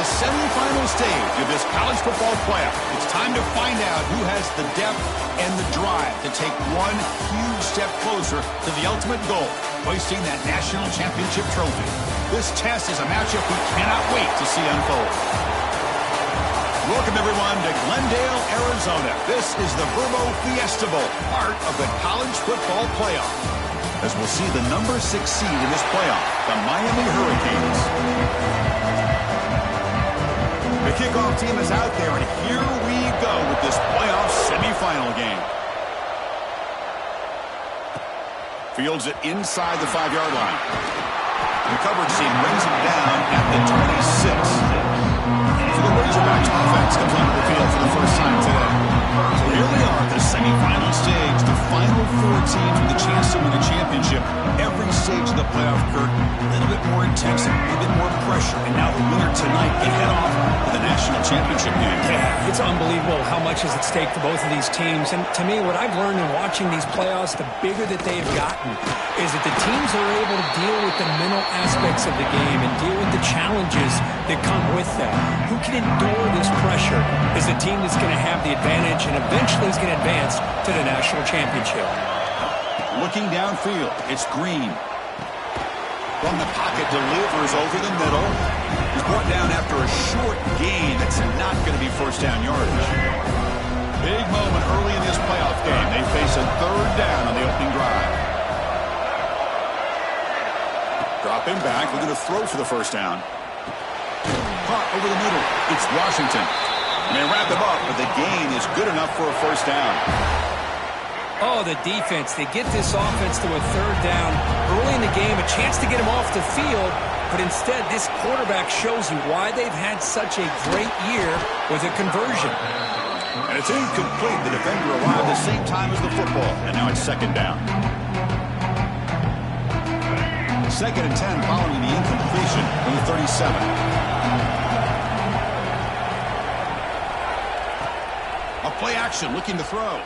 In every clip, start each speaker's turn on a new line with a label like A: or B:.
A: the semifinal stage of this college football playoff. It's time to find out who has the depth and the drive to take one huge step closer to the ultimate goal, hoisting that national championship trophy. This test is a matchup we cannot wait to see unfold. Welcome, everyone, to Glendale, Arizona. This is the Verbo Fiesta Bowl, part of the college football playoff, as we'll see the number 6 seed in this playoff, the Miami Hurricanes. The kickoff team is out there, and here we go with this playoff semifinal game. Fields it inside the 5-yard line. The coverage team brings him down at the 26. So the Razorbacks offense comes onto the field for the first time today. So here we are at the semifinal stage, the final 4 teams with a chance to win a championship. Every stage of the playoff, Kurt, a little bit more intensity, a little bit more pressure, and now the winner tonight can head off to the national championship game.
B: Yeah, it's unbelievable how much is at stake for both of these teams. And to me, what I've learned in watching these playoffs, the bigger that they've gotten, is that the teams are able to deal with the mental aspects of the game and deal with the challenges that come with that. Who can endure this pressure is the team that's going to have the advantage and eventually is going to advance to the national championship.
A: Looking downfield, it's Green. From the pocket, delivers over the middle. He's brought down after a short gain. That's not going to be first down yardage. Big moment early in this playoff game. They face a 3rd down on the opening drive. Dropping back, looking to throw for the first down. Caught over the middle. It's Washington. And they wrap him up, but the gain is good enough for a first down.
B: Oh, the defense. They get this offense to a 3rd down early in the game, a chance to get him off the field, but instead this quarterback shows you why they've had such a great year with a conversion.
A: And it's incomplete. The defender arrived at the same time as the football, and now it's 2nd down. 2nd and 10 following the incompletion from the 37. A play action, looking to throw.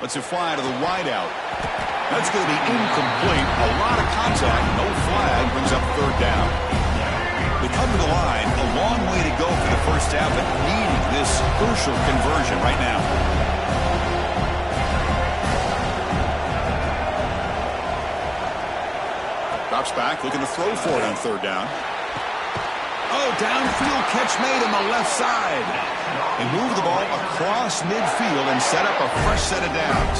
A: Lets it fly to the wideout. That's going to be incomplete. A lot of contact, no flag, brings up 3rd down. They come to the line, a long way to go for the first half, but needing this crucial conversion right now. Drops back, looking to throw for it on 3rd down. Oh, downfield catch made on the left side. They move the ball across midfield and set up a fresh set of downs.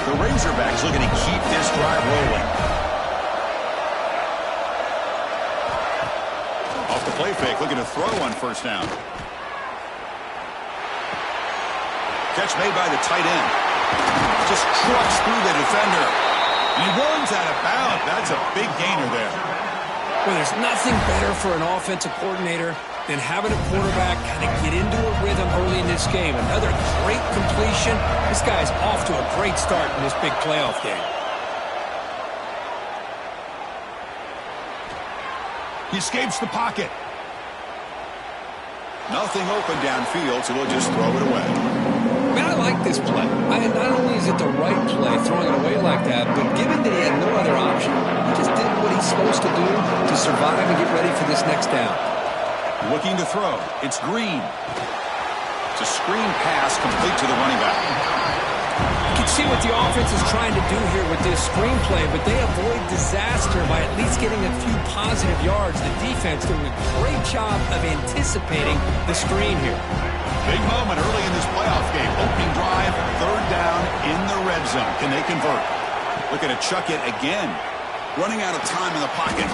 A: The Razorbacks looking to keep this drive rolling. Off the play fake, looking to throw on 1st down. Catch made by the tight end. Just trucks through the defender. And he runs out of bounds. That's a big gainer there.
B: Well, there's nothing better for an offensive coordinator than having a quarterback kind of get into a rhythm early in this game. Another great completion. This guy's off to a great start in this big playoff game.
A: He escapes the pocket. Nothing open downfield, so he'll just throw it away.
B: Man, I like this play. Not only is it the right play, throwing it away like that, but given that he had no other option, he just did what he's supposed to do to survive and get ready for this next down.
A: Looking to throw. It's Green. It's a screen pass complete to the running back.
B: You can see what the offense is trying to do here with this screenplay, but they avoid disaster by at least getting a few positive yards. The defense doing a great job of anticipating the screen here.
A: Big moment early in this playoff game. Opening drive, 3rd down in the red zone. Can they convert? Looking to chuck it again. Running out of time in the pocket.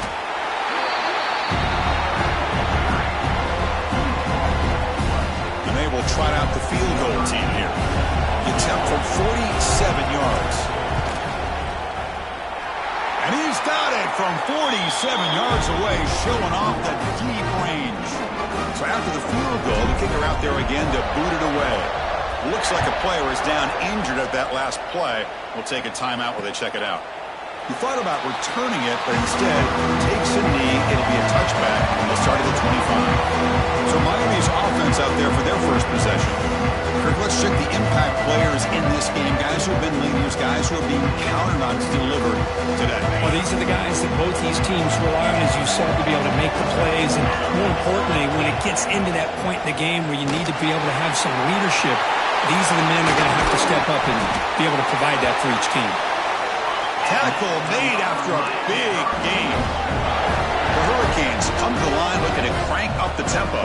A: And they will trot out the field goal team here. The attempt from 47 yards. And he's got it from 47 yards away, showing off the deep range. So after the field goal, the kicker out there again to boot it away. Looks like a player is down injured at that last play. We'll take a timeout while they check it out. He thought about returning it, but instead takes a knee. It'll be a touchback, and they'll start at the 25. So Miami's offense out there for their first possession. Kirk, let's check the impact players in this this game, guys who have been leaders, guys who are being counted on to deliver today.
B: Well, these are the guys that both these teams rely on, as you said, to be able to make the plays. And more importantly, when it gets into that point in the game where you need to be able to have some leadership, these are the men that are going to have to step up and be able to provide that for each team.
A: Tackle made after a big gain. The Hurricanes come to the line looking to crank up the tempo.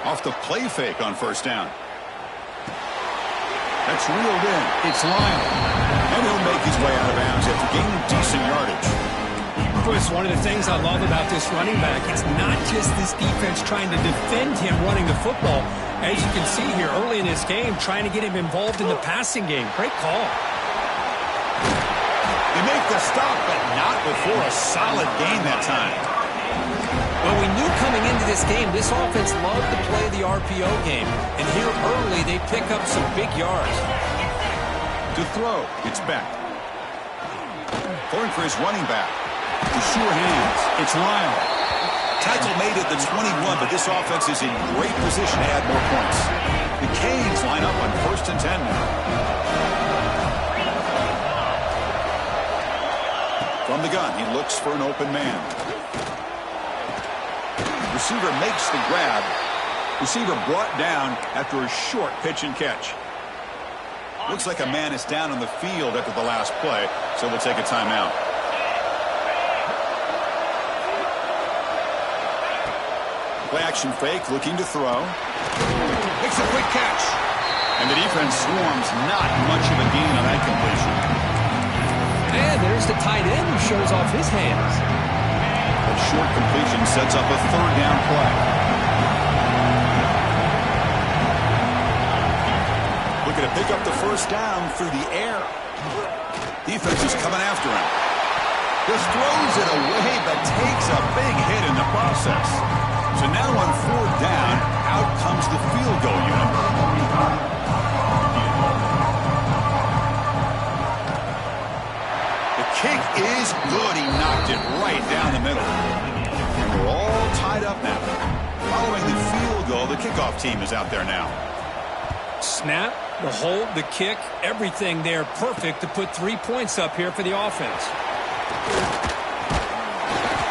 A: Off the play fake on first down. That's reeled in. It's Lyle. And he'll make his way out of bounds after gaining decent yardage.
B: Chris, one of the things I love about this running back, it's not just this defense trying to defend him running the football. As you can see here early in this game, trying to get him involved in the passing game. Great call.
A: They make the stop, but not before a solid gain that time.
B: Well, we knew coming into this game, this offense loved to play the RPO game. And here early, they pick up some big yards.
A: To throw, it's Beck. Going for his running back. The sure hands, it's Lyle. Tackle made at the 21, but this offense is in great position to add more points. The Canes line up on 1st and 10 now. From the gun, he looks for an open man. Receiver makes the grab. Receiver brought down after a short pitch and catch. Looks like a man is down on the field after the last play, so we'll take a timeout. Play action fake, looking to throw. Makes a quick catch. And the defense swarms, not much of a gain on that completion.
B: And there's the tight end who shows off his hands.
A: A short completion sets up a 3rd down play. Looking to pick up the 1st down through the air. Defense is coming after him. Just throws it away, but takes a big hit in the process. So now on 4th down, out comes the field goal unit. The kick is good. He knocked it right down the middle. And we're all tied up now. Following the field goal, the kickoff team is out there now.
B: Snap, the hold, the kick, everything there perfect to put 3 points up here for the offense.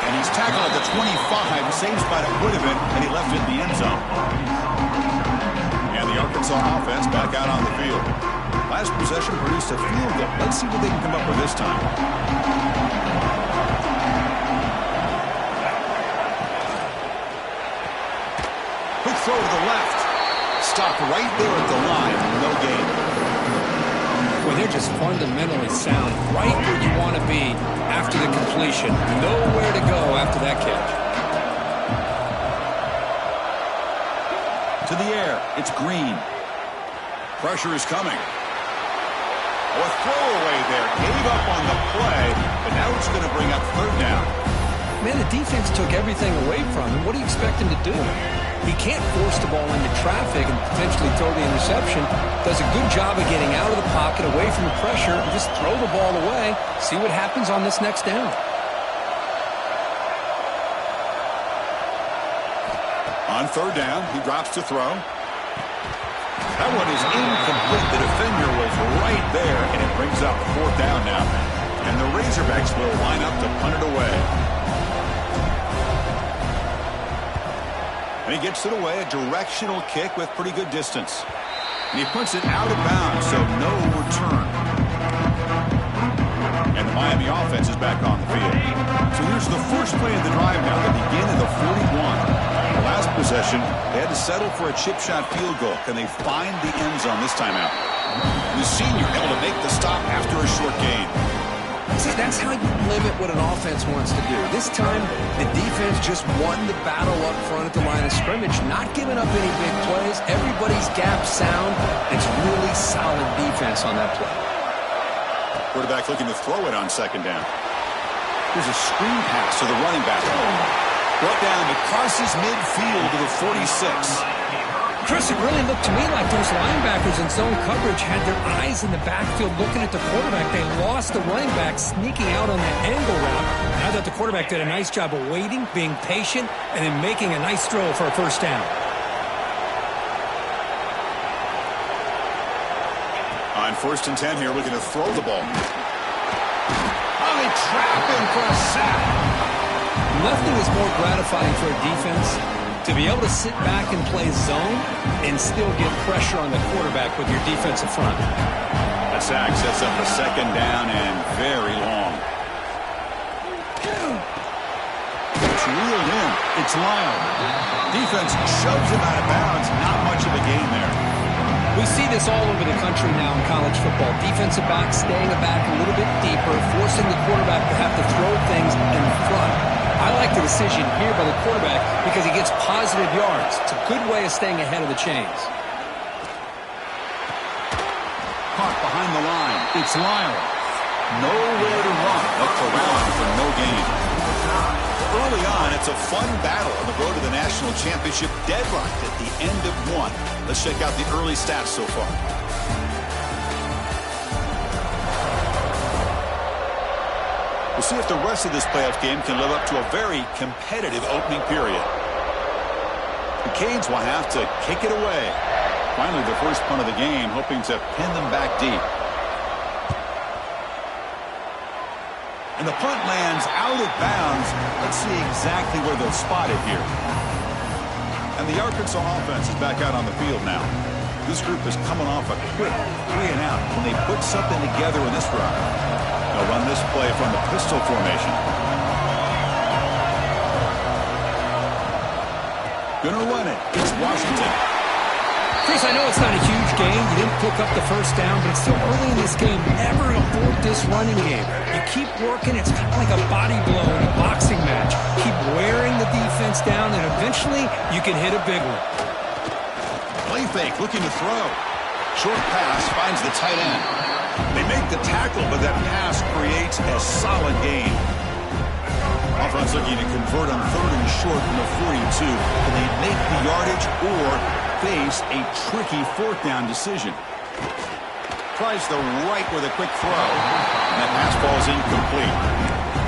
A: And he's tackled at the 25, same spot it would have been, and he left it in the end zone. And the Arkansas offense back out on the field. Last possession produced a field goal. Let's see what they can come up with this time. Quick throw to the left. Stopped right there at the line. No gain.
B: Well, they're just fundamentally sound, right where you want to be after the completion. Nowhere to go after that catch.
A: To the air, it's Green. Pressure is coming. Oh, a throwaway there. Gave up on the play, but now it's going to bring up 3rd down.
B: Man, the defense took everything away from him. What do you expect him to do? He can't force the ball into traffic and potentially throw the interception. Does a good job of getting out of the pocket, away from the pressure, and just throw the ball away. See what happens on this next down.
A: On 3rd down, he drops to throw. That one is incomplete. The defender was right there, and it brings up 4th down now. And the Razorbacks will line up to punt it away. And he gets it away, a directional kick with pretty good distance. And he puts it out of bounds, so no return. And the Miami offense is back on the field. So here's the first play of the drive now. They begin at the 41. The last possession, they had to settle for a chip shot field goal. Can they find the end zone this time out? The senior able to make the stop after a short gain.
B: See, that's how you limit what an offense wants to do. This time, the defense just won the battle up front at the line of scrimmage, not giving up any big plays. Everybody's gap sound. It's really solid defense on that play.
A: Quarterback looking to throw it on 2nd down. Here's a screen pass to the running back. Brought down, it crosses midfield to the 46.
B: Chris, it really looked to me like those linebackers in zone coverage had their eyes in the backfield looking at the quarterback. They lost the running back sneaking out on that angle route. And I thought the quarterback did a nice job of waiting, being patient, and then making a nice throw for a first down.
A: On 1st and 10 here, looking to throw the ball. Oh, they trap him for a sack.
B: Nothing is more gratifying for a defense to be able to sit back and play zone and still get pressure on the quarterback with your defensive front.
A: A sack sets up a 2nd down and very long. It's reeled in. It's Lyle. Defense shoves him out of bounds. Not much of a gain there.
B: We see this all over the country now in college football. Defensive backs staying back a little bit deeper, forcing the quarterback to have to throw things in front. I like the decision here by the quarterback because he gets positive yards. It's a good way of staying ahead of the chains.
A: Caught behind the line. It's Lyle. Nowhere to run. Looked around for no gain. Early on, it's a fun battle on the road to the national championship, deadlocked at the end of one. Let's check out the early stats so far. We'll see if the rest of this playoff game can live up to a very competitive opening period. The Canes will have to kick it away. Finally, the first punt of the game, hoping to pin them back deep. And the punt lands out of bounds. Let's see exactly where they'll spot it here. And the Arkansas offense is back out on the field now. This group is coming off a quick 3-and-out when they put something together in this drive. They'll run this play from the pistol formation. Gonna run it. It's Washington.
B: Chris, I know it's not a huge game. You didn't pick up the first down, but it's still early in this game. Never abort this running game. You keep working. It's kind of like a body blow in a boxing match. Keep wearing the defense down, and eventually you can hit a big one.
A: Play fake, looking to throw. Short pass finds the tight end. They make the tackle, but that pass creates a solid gain. Offense looking to convert on 3rd and short from the 42. Can they make the yardage or face a tricky 4th down decision? Tries the right with a quick throw. And that pass ball is incomplete.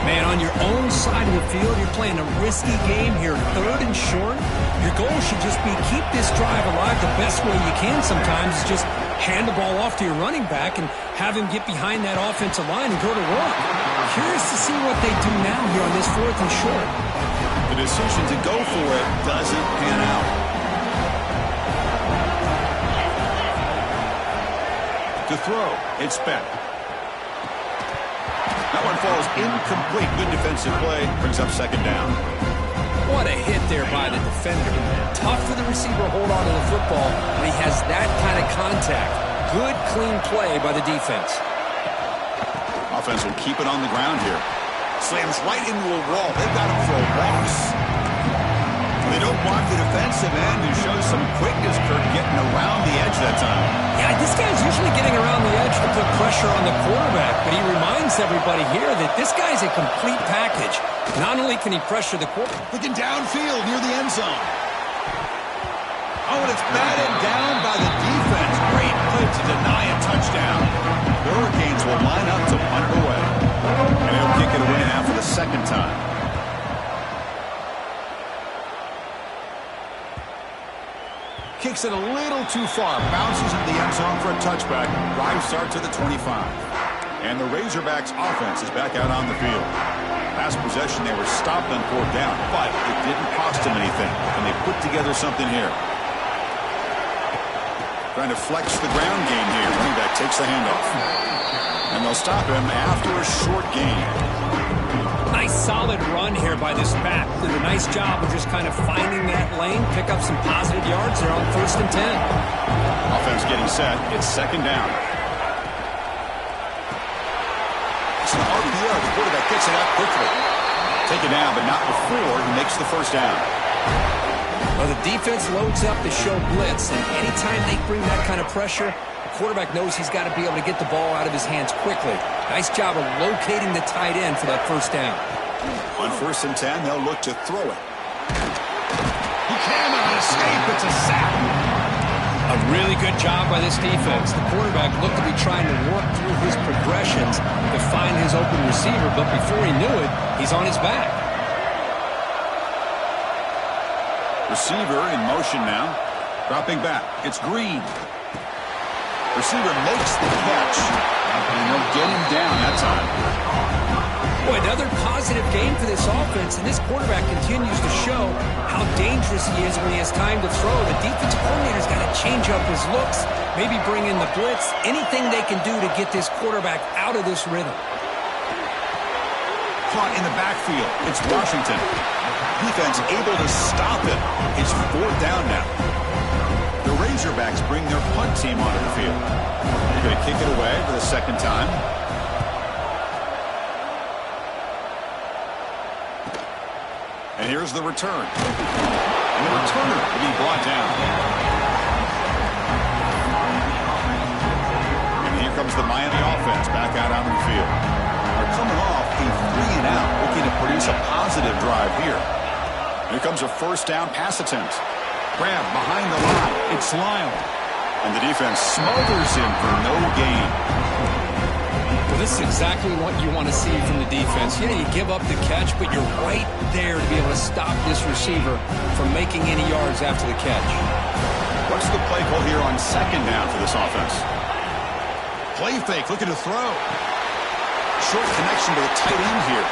B: Man, on your own side of the field, you're playing a risky game here. 3rd and short. Your goal should just be keep this drive alive the best way you can sometimes is just hand the ball off to your running back and have him get behind that offensive line and go to work. Curious to see what they do now here on this 4th and short.
A: The decision to go for it doesn't pan out. To throw, it's Beck. That one falls incomplete. Good defensive play. Brings up 2nd down.
B: What a hit there by the defender. Tough for the receiver to hold on to the football when he has that kind of contact. Good, clean play by the defense.
A: Offense will keep it on the ground here. Slams right into a wall. They've got him for a loss. They don't want the defensive end who shows some quickness, Kirk, getting around the edge that time.
B: Yeah, this guy's usually getting around the edge to put pressure on the quarterback, but he reminds everybody here that this guy's a complete package. Not only can he pressure the quarterback,
A: looking downfield near the end zone. Oh, and it's batted down by the defense. Great play to deny a touchdown. The Hurricanes will line up to punt it away. And he'll kick it away now for the 2nd time. Kicks it a little too far. Bounces into the end zone for a touchback. Drive starts at the 25. And the Razorbacks offense is back out on the field. Last possession, they were stopped on 4th down, but it didn't cost them anything. And they put together something here. Trying to flex the ground game here. Running back takes the handoff. And they'll stop him after a short gain.
B: Nice solid run here by this back. Did a nice job of just kind of finding that lane, pick up some positive yards there on 1st and 10.
A: Offense getting set. It's 2nd down. It's an RPO. The quarterback gets it out quickly. Take it down, but not before he makes the 1st down.
B: Well, the defense loads up to show blitz, and anytime they bring that kind of pressure, the quarterback knows he's got to be able to get the ball out of his hands quickly. Nice job of locating the tight end for that 1st down.
A: On 1st and 10, they'll look to throw it. He cannot escape. It's a sack.
B: A really good job by this defense. The quarterback looked to be trying to work through his progressions to find his open receiver, but before he knew it, he's on his back.
A: Receiver in motion now. Dropping back. It's Green. Receiver makes the catch. And they'll get him down that time.
B: Boy, another positive game for this offense, and this quarterback continues to show how dangerous he is when he has time to throw. The defensive coordinator's got to change up his looks, maybe bring in the blitz, anything they can do to get this quarterback out of this rhythm.
A: Caught in the backfield. It's Washington. Defense able to stop it. It's 4th down now. The Razorbacks bring their punt team onto the field. They're going to kick it away for the second time. And here's the return. And the returner will be brought down. And here comes the Miami offense back out on the field. They're coming off a 3-and-out, looking to produce a positive drive here. Here comes a 1st down pass attempt. Grab behind the line. It's Lyle. And the defense smothers him for no gain.
B: Well, this is exactly what you want to see from the defense. Yeah, you give up the catch, but you're right there to be able to stop this receiver from making any yards after the catch.
A: What's the play call here on 2nd down for this offense? Play fake, looking to throw. Short connection to the tight end here.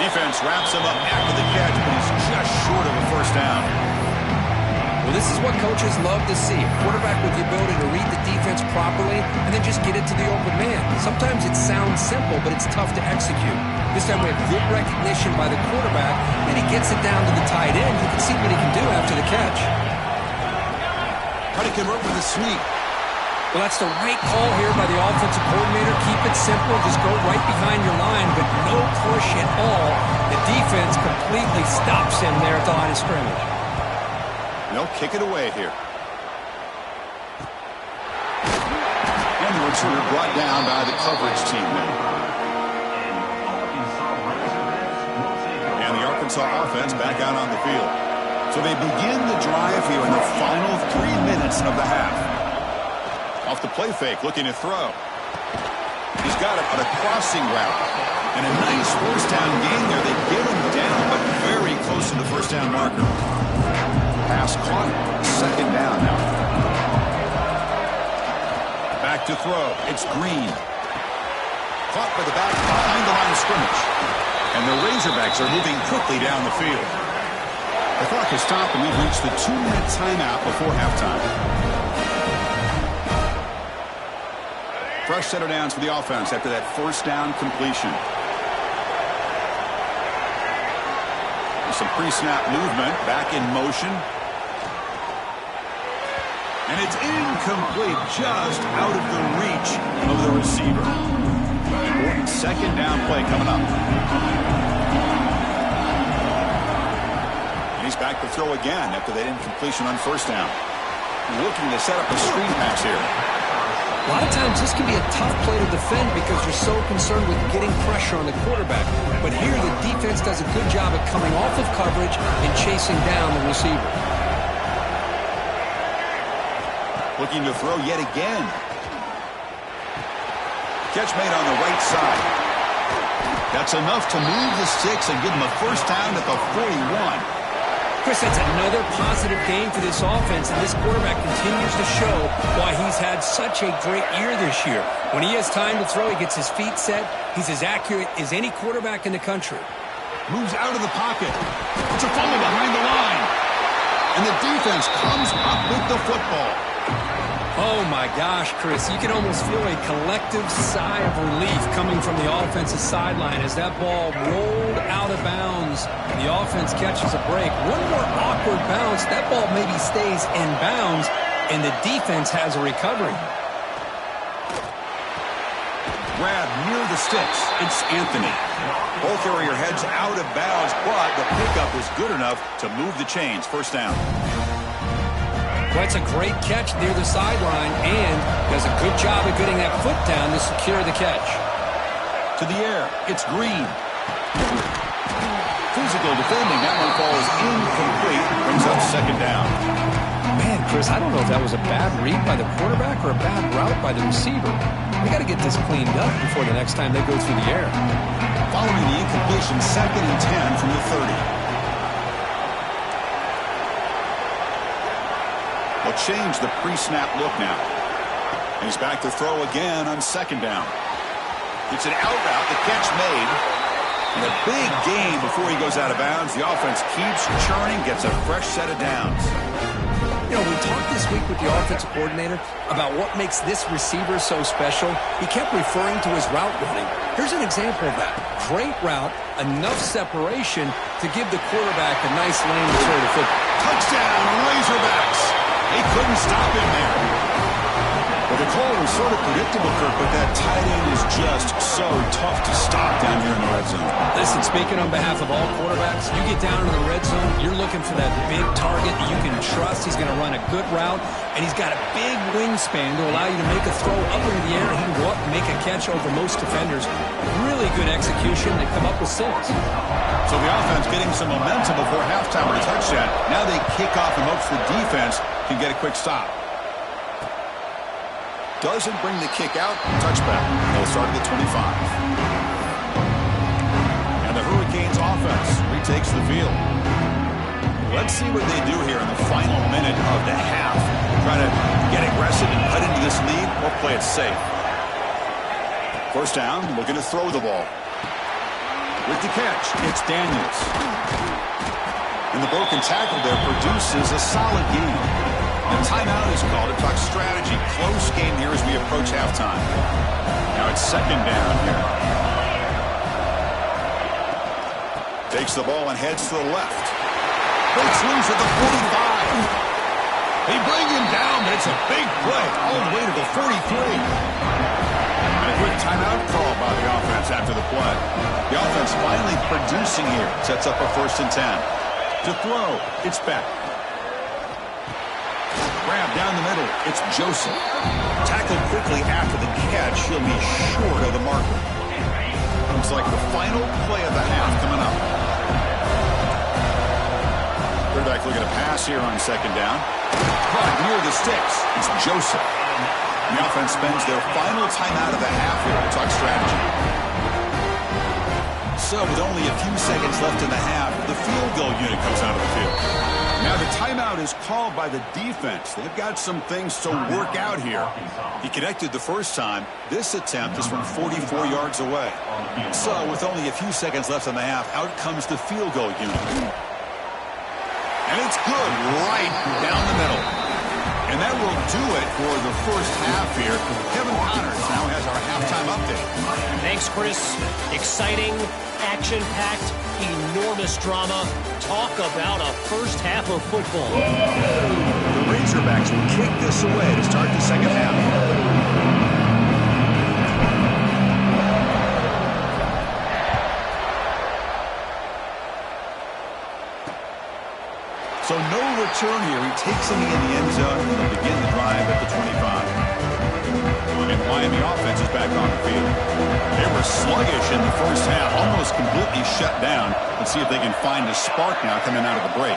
A: Defense wraps him up after the catch, but he's just short of a 1st down.
B: Well, this is what coaches love to see. A quarterback with the ability to read the defense properly and then just get it to the open man. Sometimes it sounds simple, but it's tough to execute. This time we have good recognition by the quarterback, and he gets it down to the tight end. You can see what he can do after the catch.
A: How to convert with a sweep.
B: Well, that's the right call here by the offensive coordinator. Keep it simple. Just go right behind your line, but no push at all. The defense completely stops him there at the line of scrimmage.
A: They'll kick it away here. And the returner brought down by the coverage team now. And the Arkansas offense back out on the field. So they begin the drive here in the final 3 minutes of the half. Off the play fake, looking to throw. He's got it on a crossing route. And a nice 1st down gain there. They get him down, but very close to the 1st down marker. Pass caught. 2nd down now. Back to throw. It's Green. Caught by the back behind the line of scrimmage. And the Razorbacks are moving quickly down the field. The clock has stopped, and we've reached the 2-minute timeout before halftime. Fresh set of downs for the offense after that 1st down completion. Some pre-snap movement, back in motion. And it's incomplete, just out of the reach of the receiver. Important 2nd down play coming up. And he's back to throw again after that incompletion on 1st down. Looking to set up a screen pass here.
B: A lot of times this can be a tough play to defend because you're so concerned with getting pressure on the quarterback. But here the defense does a good job at coming off of coverage and chasing down the receiver.
A: Looking to throw yet again. Catch made on the right side. That's enough to move the sticks and give them a 1st down at the 41.
B: Chris, that's another positive game for this offense, and this quarterback continues to show why he's had such a great year this year. When he has time to throw, he gets his feet set. He's as accurate as any quarterback in the country.
A: Moves out of the pocket. It's a fumble behind the line. And the defense comes up with the football.
B: Oh, my gosh, Chris. You can almost feel a collective sigh of relief coming from the offensive sideline as that ball rolled out of bounds. The offense catches a break. One more awkward bounce. That ball maybe stays in bounds, and the defense has a recovery.
A: Grab near the sticks. It's Anthony. Ball carrier heads out of bounds, but the pickup is good enough to move the chains. 1st down.
B: Well, it's a great catch near the sideline and does a good job of getting that foot down to secure the catch.
A: To the air, it's Green. Physical defending, that one falls incomplete, brings up 2nd down.
B: Man, Chris, I don't know if that was a bad read by the quarterback or a bad route by the receiver. They got to get this cleaned up before the next time they go through the air.
A: Following the incompletion, 2nd and 10 from the 30. Will change the pre-snap look now. He's back to throw again on 2nd down. It's an out route, the catch made. And a big gain before he goes out of bounds. The offense keeps churning, gets a fresh set of downs.
B: You know, we talked this week with the offensive coordinator about what makes this receiver so special. He kept referring to his route running. Here's an example of that. Great route, enough separation to give the quarterback a nice lane to throw the football.
A: Touchdown, Razorbacks. They couldn't stop him there. Well, the call was sort of predictable, Kirk, but that tight end is just so tough to stop down here in the red zone.
B: Listen, speaking on behalf of all quarterbacks, you get down in the red zone, you're looking for that big target that you can trust. He's going to run a good route, and he's got a big wingspan to allow you to make a throw up into the air. He can go up and make a catch over most defenders. Really good execution. They come up with 6.
A: So the offense getting some momentum before halftime with a touchdown. Now they kick off and hopes the defense can get a quick stop. Doesn't bring the kick out. Touchback. They'll start at the 25. And the Hurricanes offense retakes the field. Let's see what they do here in the final minute of the half. Try to get aggressive and cut into this lead or play it safe. First down, looking to throw the ball. With the catch, it's Daniels. And the broken tackle there produces a solid gain. The timeout is called to talk strategy. Close game here as we approach halftime. Now it's 2nd down here. Takes the ball and heads to the left. Breaks loose at the 45. They bring him down, but it's a big play all the way to the 43. And a quick timeout call by the offense after the play. The offense finally producing here. Sets up a 1st and 10. To throw, it's Beck. Grab down the middle. It's Joseph. Tackled quickly after the catch. He'll be short of the marker. Looks like the final play of the half coming up. Quarterback looking to pass here on 2nd down. Caught near the sticks. It's Joseph. The offense spends their final timeout of the half here to talk strategy. So with only a few seconds left in the half, the field goal unit comes out of the field. Now the timeout is called by the defense. They've got some things to work out here. He connected the first time. This attempt is from 44 yards away. So with only a few seconds left in the half, out comes the field goal unit. And it's good right down the middle. And that will do it for the first half here. Kevin Connors now has our halftime update.
C: Thanks, Chris. Exciting, action-packed, enormous drama. Talk about a first half of football.
A: The Razorbacks will kick this away to start the 2nd half. So no return here. He takes him in the end zone and they'll begin the drive at the 25. And the Miami offense is back on the field. They were sluggish in the first half, almost completely shut down. Let's see if they can find a spark now coming out of the break.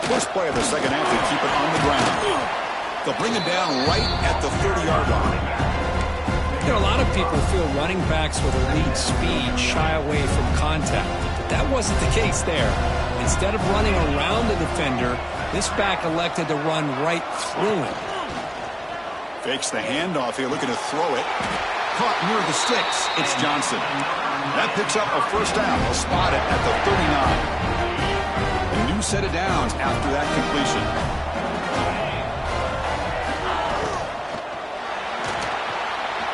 A: First play of the 2nd half, they keep it on the ground. They'll bring it down right at the 30-yard line.
B: You know, a lot of people feel running backs with elite speed shy away from contact. That wasn't the case there. Instead of running around the defender, this back elected to run right through him.
A: Fakes the handoff here, looking to throw it. Caught near the sticks. It's Johnson. That picks up a first down. They'll spot it at the 39. A new set of downs after that completion.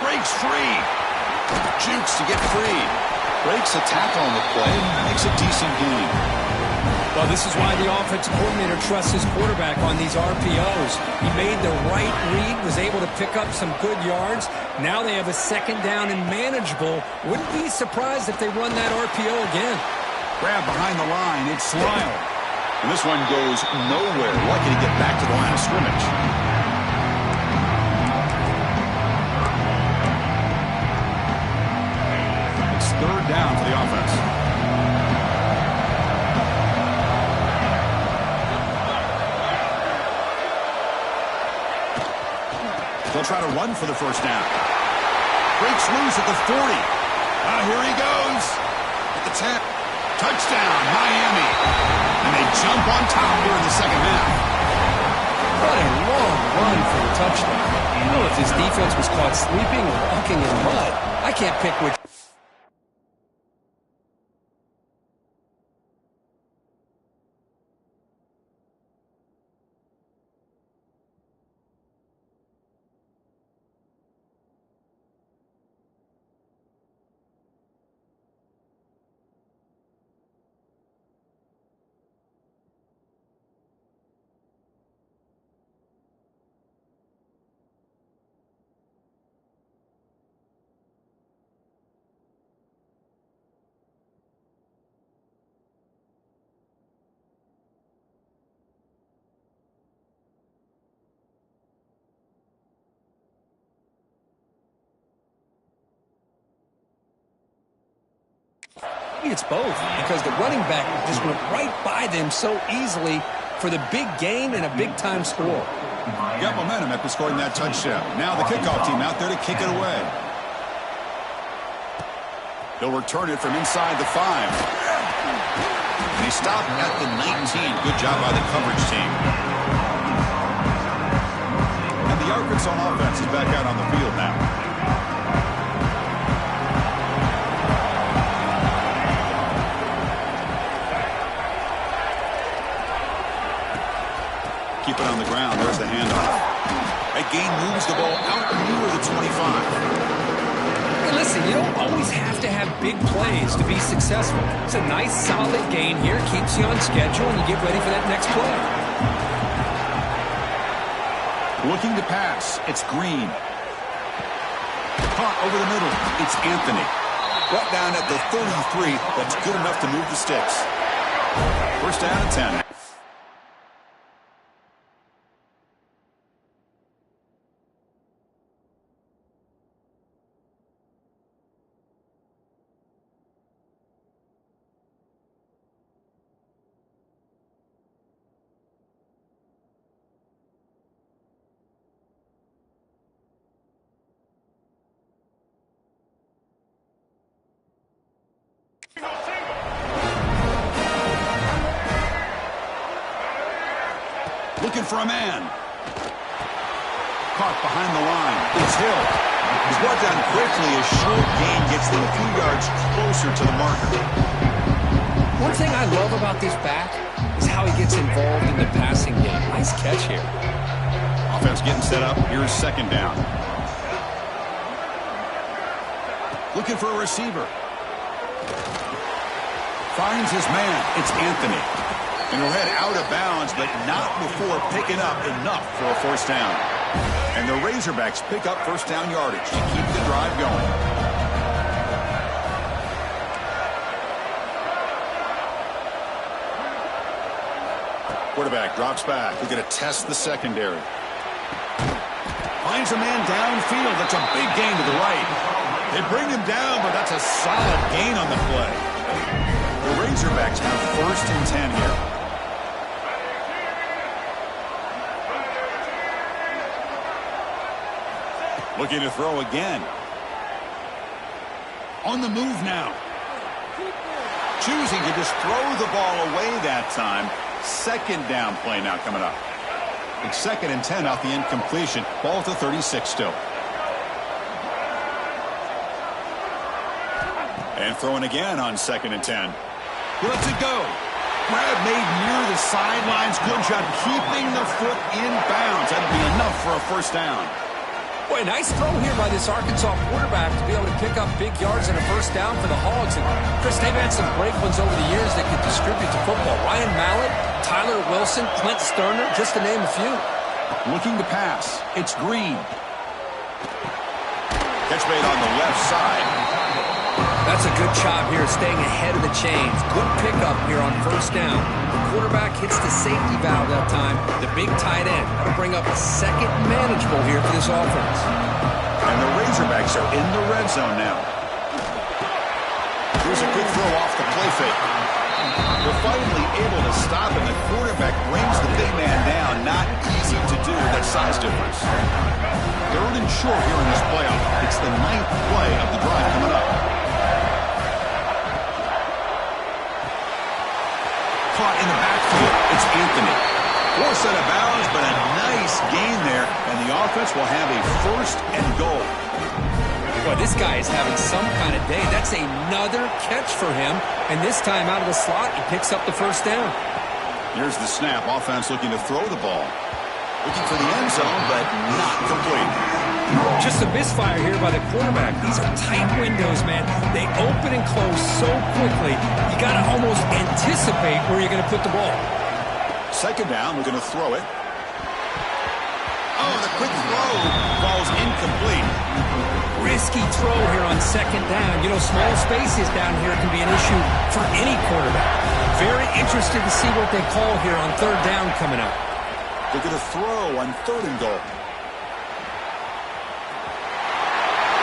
A: Breaks free. Jukes to get free. Breaks a tackle on the play, makes a decent gain.
B: Well, this is why the offensive coordinator trusts his quarterback on these RPOs. He made the right read, was able to pick up some good yards. Now they have a 2nd down and manageable. Wouldn't be surprised if they run that RPO again.
A: Grab behind the line, it's Lyle. And this one goes nowhere. Lucky to get back to the line of scrimmage. It's 3rd down for the offense. They'll try to run for the first down. Breaks loose at the 40. Here he goes. At the 10. Touchdown, Miami. And they jump on top here in the second half.
B: What a long run for the touchdown. I don't know if this defense was caught sleeping or walking in mud. I can't pick which. It's both, because the running back just went right by them so easily for the big gain and a big-time score.
A: Got momentum after scoring that touchdown. Now the kickoff team out there to kick it away. He'll return it from inside the 5. And he stopped at the 19. Good job by the coverage team. And the Arkansas offense is back out on the field now. Keep it on the ground. There's the handoff. That gain moves the ball out near the 25.
B: Hey, listen, you don't always have to have big plays to be successful. It's a nice, solid gain here. Keeps you on schedule, and you get ready for that next play.
A: Looking to pass. It's Green. Caught over the middle. It's Anthony. Brought down at the 33. That's good enough to move the sticks. First down and 10. Looking for a man. Caught behind the line. It's Hill. He's brought down quickly. A short gain gets them a few yards closer to the marker.
B: One thing I love about this back is how he gets involved in the passing game. Nice catch here.
A: Offense getting set up. Here's second down. Looking for a receiver. Finds his man. It's Anthony. And he'll head out of bounds, but not before picking up enough for a first down. And the Razorbacks pick up first down yardage to keep the drive going. Quarterback drops back. We're going to test the secondary. Finds a man downfield. That's a big gain to the right. They bring him down, but that's a solid gain on the play. The Razorbacks have first and 10 here. Looking to throw again. On the move now. Choosing to just throw the ball away that time. Second down play now coming up. It's second and 10 off the incompletion. Ball to 36 still. And throwing again on second and 10. Lets it go. Grab made near the sidelines. Good job keeping the foot in bounds. That'll be enough for a first down.
B: Boy, nice throw here by this Arkansas quarterback to be able to pick up big yards and a first down for the Hogs. And Chris, they've had some great ones over the years that could distribute the football. Ryan Mallett, Tyler Wilson, Clint Sterner, just to name a few.
A: Looking to pass. It's Green. Catch made on the left side.
B: That's a good job here, staying ahead of the chains. Good pickup here on first down. The quarterback hits the safety valve that time. The big tight end. That'll bring up a second manageable here for this offense.
A: And the Razorbacks are in the red zone now. Here's a quick throw off the play fake. They're finally able to stop, and the quarterback brings the big man down. Not easy to do with that size difference. 3rd and short here in this playoff. It's the 9th play of the drive coming up. Caught in the backfield. It's Anthony. Force out of bounds, but a nice gain there, and the offense will have a 1st and goal.
B: Boy, this guy is having some kind of day. That's another catch for him, and this time out of the slot, he picks up the 1st down.
A: Here's the snap. Offense looking to throw the ball. Looking for the end zone, but not complete.
B: Just a misfire here by the quarterback. These are tight windows, man. They open and close so quickly, you got to almost anticipate where you're going to put the ball.
A: 2nd down, we're going to throw it. Oh, the quick throw falls incomplete.
B: Risky throw here on 2nd down. You know, small spaces down here can be an issue for any quarterback. Very interested to see what they call here on 3rd down coming up.
A: They're going to throw on 3rd and goal.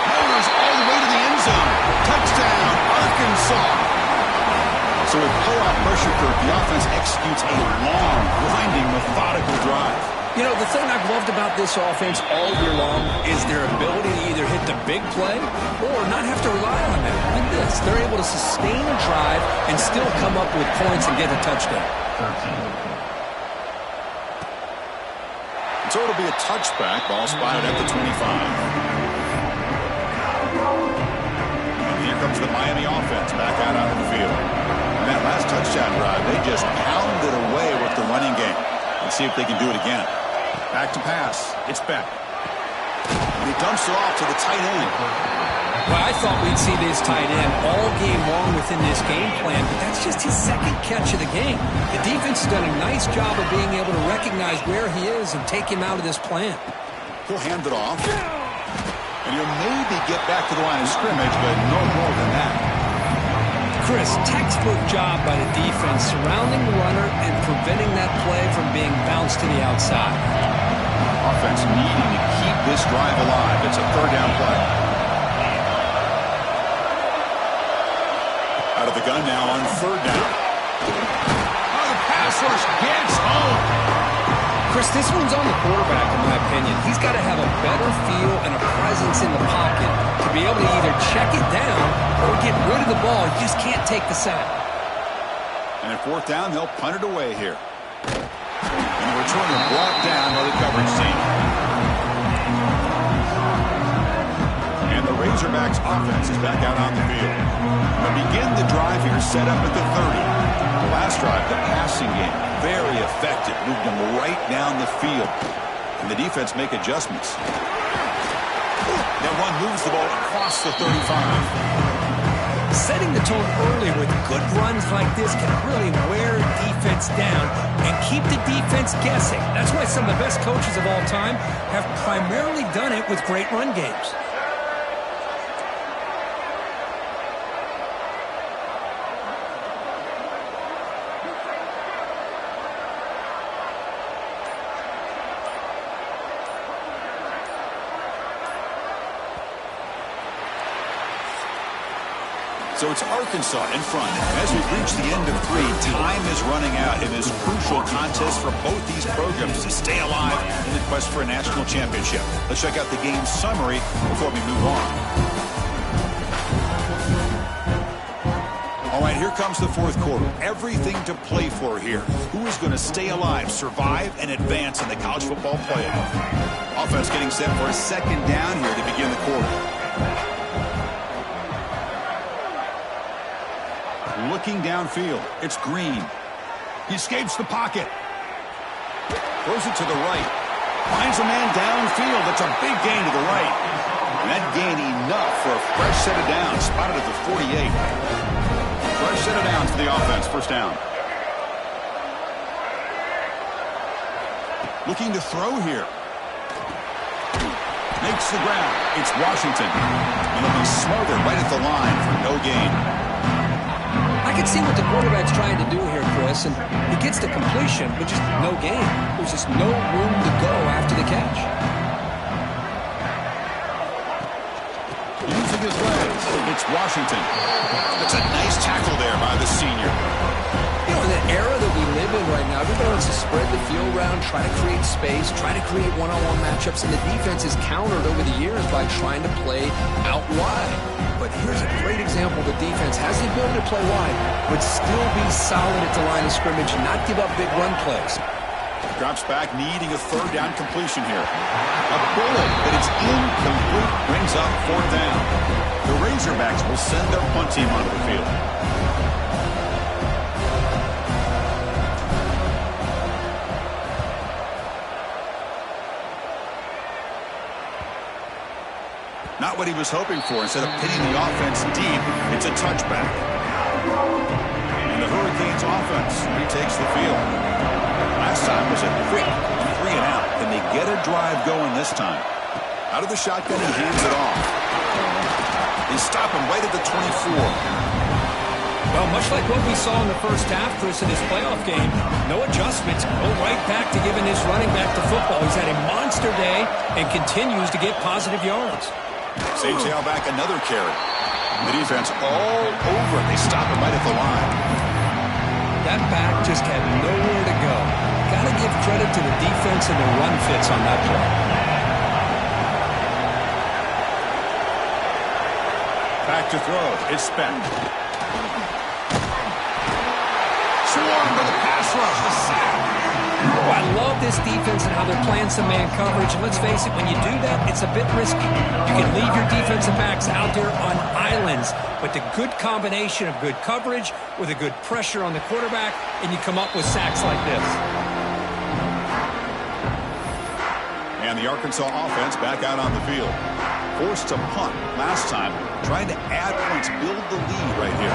A: Motors all the way to the end zone. Touchdown, Arkansas. So with pull-out pressure curve, the offense executes a long, grinding, methodical drive.
B: You know, the thing I've loved about this offense all year long is their ability to either hit the big play or not have to rely on that. Like this, they're able to sustain a drive and still come up with points and get a touchdown.
A: So it'll be a touchback. Ball spotted at the 25. And here comes the Miami offense back out onto the field. And that last touchdown drive, they just pounded away with the running game. Let's see if they can do it again. Back to pass. It's Beck. And he dumps it off to the tight end.
B: Well, I thought we'd see this tight end all game long within this game plan, but that's just his 2nd catch of the game. The defense has done a nice job of being able to recognize where he is and take him out of this plan.
A: He'll hand it off. And he'll maybe get back to the line of scrimmage, but no more than that.
B: Chris, textbook job by the defense surrounding the runner and preventing that play from being bounced to the outside.
A: Offense needing to keep this drive alive. It's a 3rd down play. Out of the gun now on 3rd down. Oh, the pass rush gets home.
B: Chris, this one's on the quarterback, in my opinion. He's got to have a better feel and a presence in the pocket to be able to either check it down or get rid of the ball. You just can't take the sack.
A: And at 4th down, they'll punt it away here. And the returner brought down by the coverage team. And the Razorbacks offense is back out on the field. They'll begin the drive here, set up at the 30. The last drive, the passing game, very effective. Moved them right down the field. And the defense make adjustments. That one moves the ball across the 35.
B: Setting the tone early with good runs like this can really wear defense down and keep the defense guessing. That's why some of the best coaches of all time have primarily done it with great run games.
A: So it's Arkansas in front. As we reach the end of 3, time is running out in this crucial contest for both these programs to stay alive in the quest for a national championship. Let's check out the game summary before we move on. All right, here comes the 4th quarter. Everything to play for here. Who is going to stay alive, survive, and advance in the college football playoff? Offense getting set for a 2nd down here to begin the quarter. Looking downfield, it's Green. He escapes the pocket. Throws it to the right. Finds a man downfield. That's a big gain to the right. And that gain enough for a fresh set of downs. Spotted at the 48. Fresh set of downs for the offense. 1st down. Looking to throw here. Makes the ground. It's Washington. And he'll be smothered right at the line for no gain.
B: I can see what the quarterback's trying to do here, Chris, and he gets the completion, but just no gain. There's just no room to go after the catch.
A: Using his legs, it's Washington. That's a nice tackle there by the senior.
B: You know, in the era that we live in right now. Everybody wants to spread the field around, try to create space, try to create one-on-one matchups, and the defense is countered over the years by trying to play out wide. But here's a great example. The defense has the ability to play wide, but still be solid at the line of scrimmage and not give up big run plays.
A: Drops back, needing a third down completion here. A bullet, but it's incomplete, brings up fourth down. The Razorbacks will send their punt team onto the field. Not what he was hoping for. Instead of pitting the offense deep, it's a touchback. And the Hurricanes offense retakes the field. Last time was a quick 3 and out. Can they get a drive going this time? Out of the shotgun, he hands it off. They stop him right at the 24.
B: Well, much like what we saw in the first half, Chris, in his playoff game, no adjustments. Go right back to giving his running back the football. He's had a monster day and continues to get positive yards.
A: Save tailback, another carry. The defense all over. They stop him right at the line.
B: That back just had nowhere to go. Got to give credit to the defense and the run fits on that play.
A: Back to throw. It's spent. Swarmed by the pass rush. The sack.
B: Oh, I love this defense and how they're playing some man coverage. And let's face it, when you do that, it's a bit risky. You can leave your defensive backs out there on islands, but the good combination of good coverage with a good pressure on the quarterback, and you come up with sacks like this.
A: And the Arkansas offense back out on the field. Forced to punt last time, trying to add points, build the lead right here.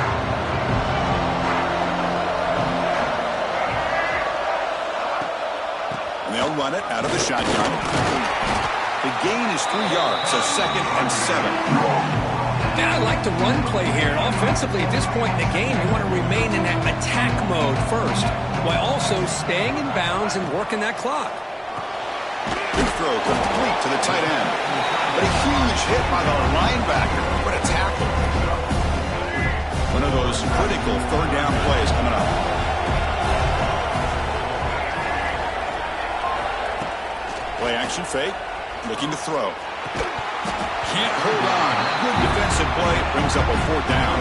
A: And they'll run it out of the shotgun. The gain is 3 yards, so 2nd and 7.
B: Now I like the run play here. And offensively, at this point in the game, you want to remain in that attack mode first, while also staying in bounds and working that clock.
A: Big throw complete to the tight end. But a huge hit by the linebacker. What a tackle. One of those critical third down plays coming up. Play action fake. Looking to throw. Can't hold on. Good defensive play. Brings up a 4th down.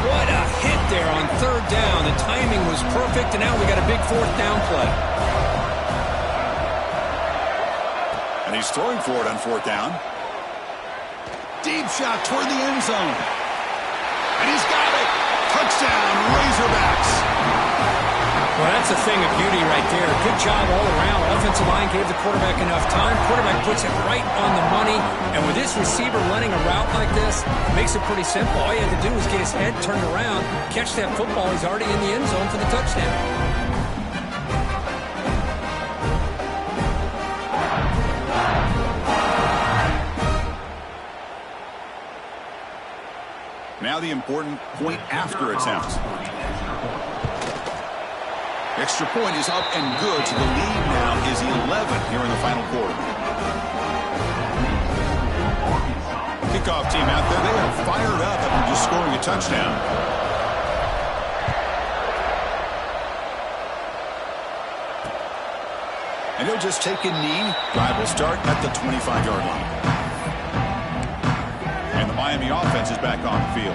B: What a hit there on 3rd down. The timing was perfect, and now we got a big 4th down play.
A: And he's throwing for it on 4th down. Deep shot toward the end zone. And he's got it. Touchdown, Razorbacks.
B: Well, that's a thing of beauty right there. Good job all around. Offensive line gave the quarterback enough time. Quarterback puts it right on the money. And with this receiver running a route like this, it makes it pretty simple. All you had to do was get his head turned around, catch that football. He's already in the end zone for the touchdown.
A: Now the important point after attempt. Extra point is up and good, so the lead now is 11 here in the final quarter. Kickoff team out there, they are fired up after just scoring a touchdown. And he'll just take a knee. Drive will start at the 25-yard line. And the Miami offense is back on the field.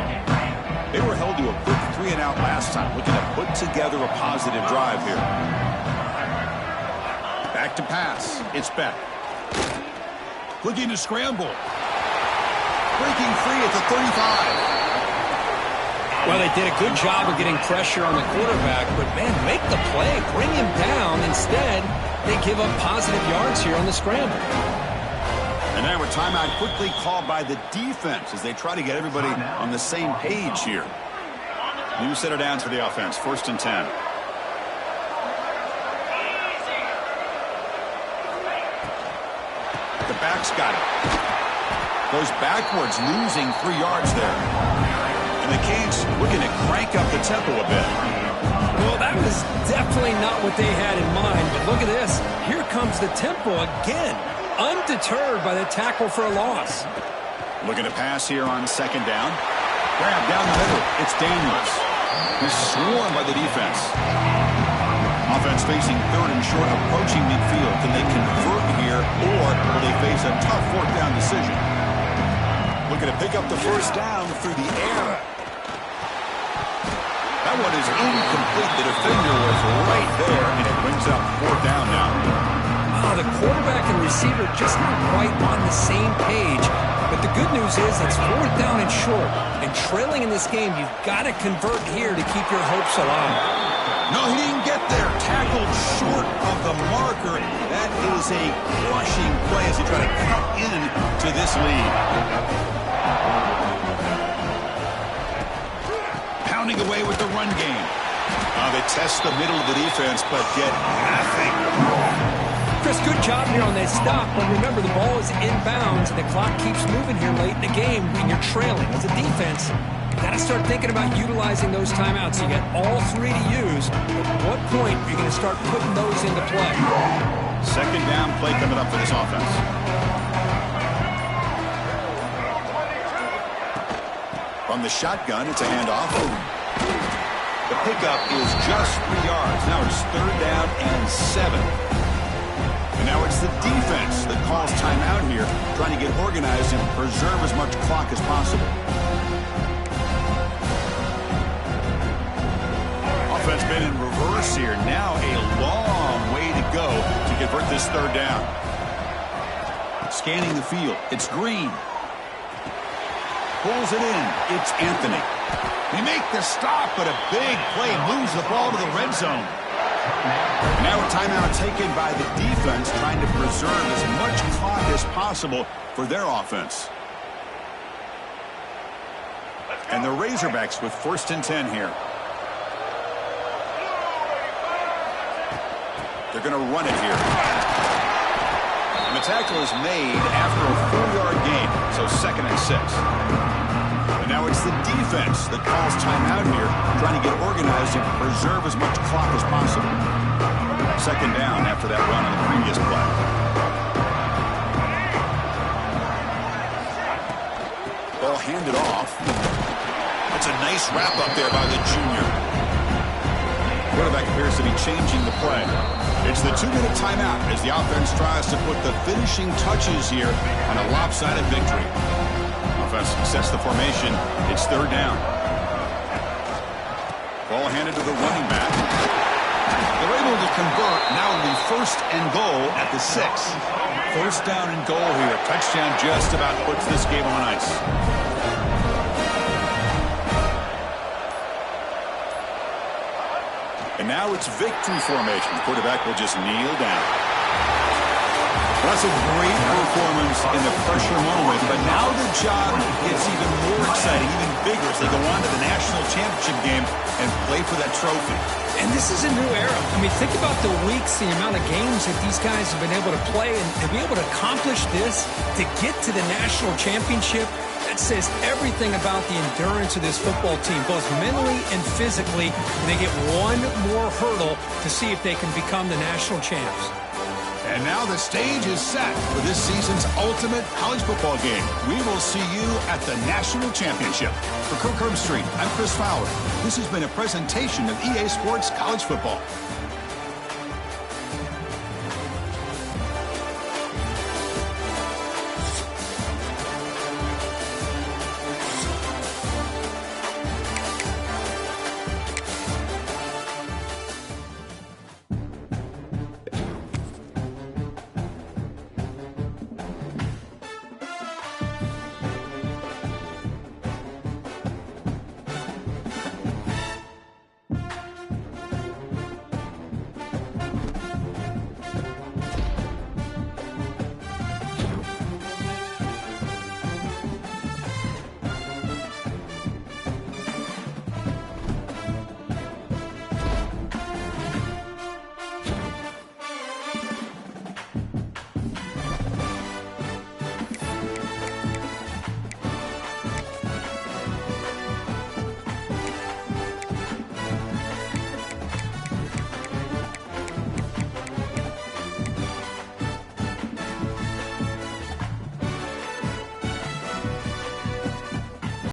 A: They were held to a quick 3 and out last time, looking to put together a positive drive here. Back to pass. It's Beck. Looking to scramble. Breaking free at the 35.
B: Well, they did a good job of getting pressure on the quarterback, but, man, make the play. Bring him down. Instead, they give up positive yards here on the scramble.
A: And now a timeout quickly called by the defense as they try to get everybody on the same page here. New center downs for the offense. 1st and 10. The back's got it. Goes backwards, losing 3 yards there. And the Canes looking to crank up the tempo a bit.
B: Well, that was definitely not what they had in mind. But look at this. Here comes the tempo again. Undeterred by the tackle for a loss.
A: Looking to pass here on 2nd down. Grab down the middle. It's dangerous. He's swarmed by the defense. Offense facing third and short, approaching midfield. Can they convert here, or will they face a tough fourth down decision? Looking to pick up the first down through the air. That one is incomplete. The defender was right there, and it brings up fourth down now.
B: The quarterback and receiver just not quite on the same page. But the good news is it's fourth down and short. And trailing in this game, you've got to convert here to keep your hopes alive.
A: No, he didn't get there. Tackled short of the marker. That is a crushing play as he tries to cut into this lead. Pounding away with the run game. They test the middle of the defense, but get nothing.
B: Chris, good job here on that stop, but remember the ball is inbounds and the clock keeps moving here late in the game when you're trailing. As a defense, you've got to start thinking about utilizing those timeouts. You got all three to use. At what point are you going to start putting those into play?
A: Second down play coming up for this offense. From the shotgun, it's a handoff. The pickup is just 3 yards. Now it's third down and 7. And now it's the defense that calls timeout here, trying to get organized and preserve as much clock as possible. Offense been in reverse here. Now a long way to go to convert this third down. Scanning the field. It's Green. Pulls it in. It's Anthony. They make the stop, but a big play moves the ball to the red zone. Now a timeout taken by the defense, trying to preserve as much clock as possible for their offense. And the Razorbacks with first and 10 here. They're going to run it here. And the tackle is made after a 4-yard gain, so second and 6. And now it's the defense that calls timeout here, trying to get organized and preserve as much clock as possible. Second down after that run on the previous play. Ball handed off. It's a nice wrap up there by the junior. Quarterback appears to be changing the play. It's the 2-minute timeout as the offense tries to put the finishing touches here on a lopsided victory. Offense sets the formation. It's third down. Ball handed to the running back. They're able to convert. Now it'll be first and goal at the 6. First down and goal here. Touchdown just about puts this game on ice. And now it's victory formation. The quarterback will just kneel down. That's a great performance in the pressure moment, but now the job gets even more exciting, even bigger as they go on to the national championship game and play for that trophy.
B: And this is a new era. I mean, think about the weeks, the amount of games that these guys have been able to play, and to be able to accomplish this, to get to the national championship, that says everything about the endurance of this football team, both mentally and physically. And they get one more hurdle to see if they can become the national champs.
A: And now the stage is set for this season's ultimate college football game. We will see you at the national championship. For Kirk Herbstreit, I'm Chris Fowler. This has been a presentation of EA Sports College Football.